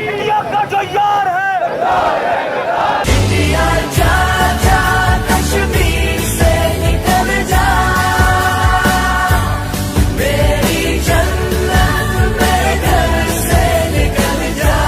India کا جو یار ہے انڈیا جا جا کشمیر سے نکل جا میری جنت میرے گھر سے نکل جا۔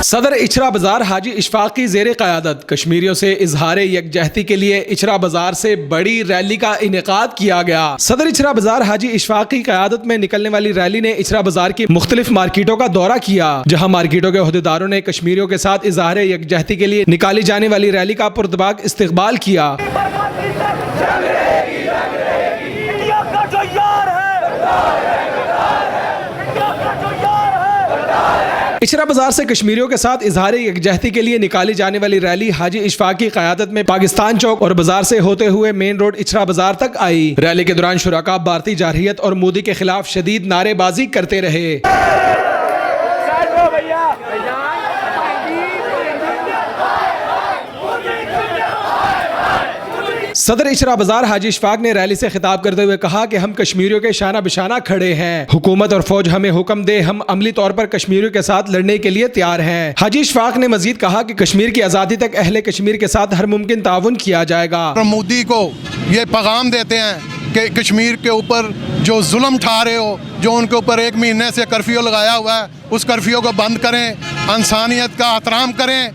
صدر اچھرا بازار حاجی اشفاق کی زیر قیادت کشمیریوں سے اظہار یکجہتی کے لیے اچھرا بازار سے بڑی ریلی کا انعقاد کیا گیا۔ صدر اچھرا بازار حاجی اشفاق کی قیادت میں نکلنے والی ریلی نے اچھرا بازار کی مختلف مارکیٹوں کا دورہ کیا، جہاں مارکیٹوں کے عہدیداروں نے کشمیریوں کے ساتھ اظہار یکجہتی کے لیے نکالی جانے والی ریلی کا پرتپاک استقبال کیا۔ انڈیا کا جو یار ہے اچھرا بازار سے کشمیریوں کے ساتھ اظہار یکجہتی کے لیے نکالی جانے والی ریلی حاجی اشفاق کی قیادت میں پاکستان چوک اور بازار سے ہوتے ہوئے مین روڈ اچھرا بازار تک آئی۔ ریلی کے دوران شرکاء بھارتی جارحیت اور مودی کے خلاف شدید نعرے بازی کرتے رہے۔ صدر اچھرا بازار حاجی اشفاق نے ریلی سے خطاب کرتے ہوئے کہا کہ ہم کشمیریوں کے شانہ بشانہ کھڑے ہیں، حکومت اور فوج ہمیں حکم دے ہم عملی طور پر کشمیریوں کے ساتھ لڑنے کے لیے تیار ہیں۔ حاجی اشفاق نے مزید کہا کہ کشمیر کی آزادی تک اہل کشمیر کے ساتھ ہر ممکن تعاون کیا جائے گا۔ مودی کو یہ پیغام دیتے ہیں کہ کشمیر کے اوپر جو ظلم ٹھا رہے ہو، جو ان کے اوپر 1 مہینے سے کرفیو لگایا ہوا ہے، اس کرفیو کو بند کریں، انسانیت کا احترام کریں۔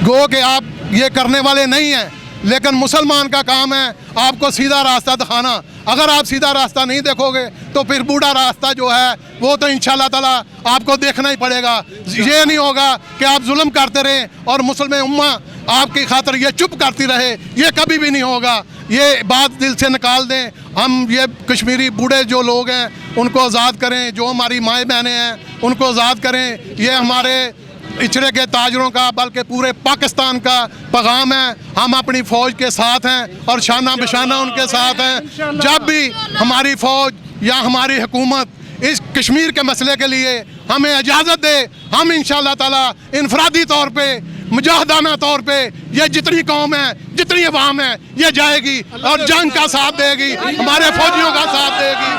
گو کہ آپ یہ کرنے والے نہیں ہیں، لیکن مسلمان کا کام ہے آپ کو سیدھا راستہ دکھانا۔ اگر آپ سیدھا راستہ نہیں دیکھو گے تو پھر بوڑھا راستہ جو ہے وہ تو انشاءاللہ تعالیٰ آپ کو دیکھنا ہی پڑے گا۔ یہ نہیں ہوگا کہ آپ ظلم کرتے رہیں اور مسلم امہ آپ کی خاطر یہ چپ کرتی رہے، یہ کبھی بھی نہیں ہوگا۔ یہ بات دل سے نکال دیں۔ ہم یہ کشمیری بوڑھے جو لوگ ہیں ان کو آزاد کریں، جو ہماری مائیں بہنیں ہیں ان کو آزاد کریں۔ یہ ہمارے اچھرے کے تاجروں کا بلکہ پورے پاکستان کا پیغام ہے۔ ہم اپنی فوج کے ساتھ ہیں اور شانہ بشانہ ان کے ساتھ ہیں۔ جب بھی ہماری فوج یا ہماری حکومت اس کشمیر کے مسئلے کے لیے ہمیں اجازت دے، ہم انشاءاللہ تعالیٰ انفرادی طور پہ مجاہدانہ طور پہ یہ جتنی قوم ہے، جتنی عوام ہے، یہ جائے گی اور جنگ کا ساتھ دے گی، ہمارے فوجیوں کا ساتھ دے گی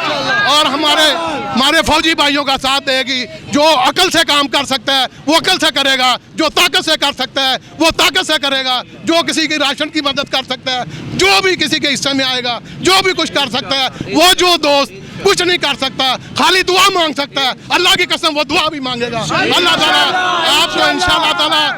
اور ہمارے فوجی بھائیوں کا ساتھ دے گی۔ جو عقل سے کام کر سکتا ہے وہ عقل سے کرے گا، جو طاقت سے کر سکتا ہے وہ طاقت سے کرے گا، جو کسی کی راشن کی مدد کر سکتا ہے، جو بھی کسی کے حصے میں آئے گا، جو بھی کچھ کر سکتا ہے، وہ جو دوست کچھ نہیں کر سکتا خالی دعا مانگ سکتا ہے، اللہ کی قسم وہ دعا بھی مانگے گا۔ اللہ تعالیٰ آپ کو انشاءاللہ تعالیٰ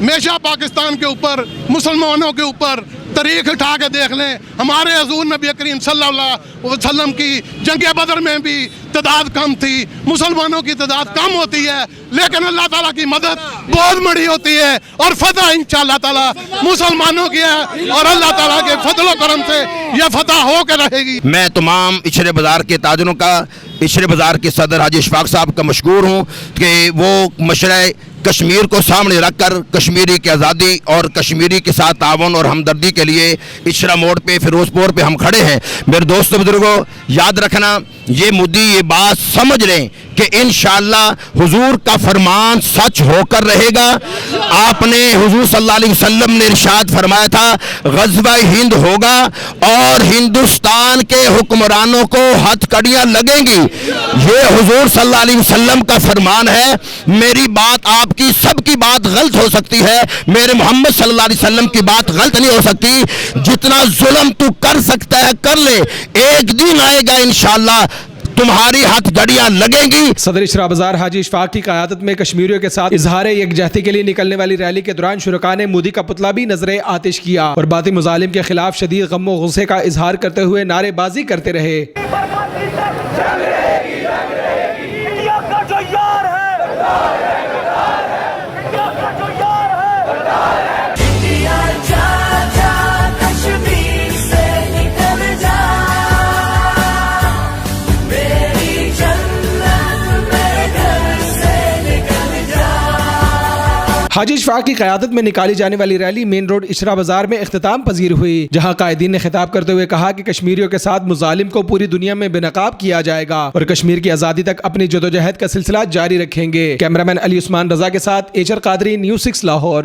ہمیشہ پاکستان کے اوپر، مسلمانوں کے اوپر تاریخ اٹھا کے دیکھ لیں۔ ہمارے حضور نبی کریم صلی اللہ علیہ وسلم کی جنگ بدر میں بھی تعداد کم تھی، مسلمانوں کی تعداد کم ہوتی ہے، لیکن اللہ تعالیٰ کی مدد بہت بڑی ہوتی ہے اور فتح انشاءاللہ تعالیٰ مسلمانوں کی ہے اور اللہ تعالیٰ کے فضل و کرم سے یہ فتح ہو کے رہے گی۔ میں تمام اچھرے بازار کے تاجروں کا، اچھرے بازار کے صدر حاجی اشفاق صاحب کا مشکور ہوں کہ وہ مشرع کشمیر کو سامنے رکھ کر کشمیری کی آزادی اور کشمیری کے ساتھ تعاون اور ہمدردی کے لیے اچھرا موڑ پہ، فیروز پور پہ ہم کھڑے ہیں۔ میرے دوستو بزرگوں، یاد رکھنا یہ مودی یہ بات سمجھ لیں کہ انشاءاللہ حضور کا فرمان سچ ہو کر رہے گا۔ آپ نے حضور صلی اللہ علیہ وسلم نے ارشاد فرمایا تھا غزوہ ہند ہوگا اور ہندوستان کے حکمرانوں کو ہتھ کڑیاں لگیں گی۔ یہ حضور صلی اللہ علیہ وسلم کا فرمان ہے۔ میری بات آپ کی سب کی بات غلط ہو سکتی ہے، میرے محمد صلی اللہ علیہ وسلم کی بات غلط نہیں ہو سکتی۔ جتنا ظلم تو کر سکتا ہے کر لے، ایک دن آئے گا انشاءاللہ تمہاری ہاتھ گڑیاں لگیں گی۔ صدر اچھرا بازار حاجی اشفاق کی قیادت میں کشمیریوں کے ساتھ اظہار یکجہتی کے لیے نکلنے والی ریلی کے دوران شرکاء نے مودی کا پتلا بھی نظر آتش کیا اور باطل مظالم کے خلاف شدید غم و غصے کا اظہار کرتے ہوئے نعرے بازی کرتے رہے۔ انڈیا کا جو یار ہے انڈیا جا جا کشمیر سے نکل جا میری جنت میرے گھر سے نکل جا۔ حاجی اشفاق کی قیادت میں نکالی جانے والی ریلی مین روڈ اچھرا بازار میں اختتام پذیر ہوئی، جہاں قائدین نے خطاب کرتے ہوئے کہا کہ کشمیریوں کے ساتھ مظالم کو پوری دنیا میں بے نقاب کیا جائے گا اور کشمیر کی آزادی تک اپنی جدوجہد کا سلسلہ جاری رکھیں گے۔ کیمرامین علی عثمان رضا کے ساتھ ایچر قادری، نیوز 6 لاہور۔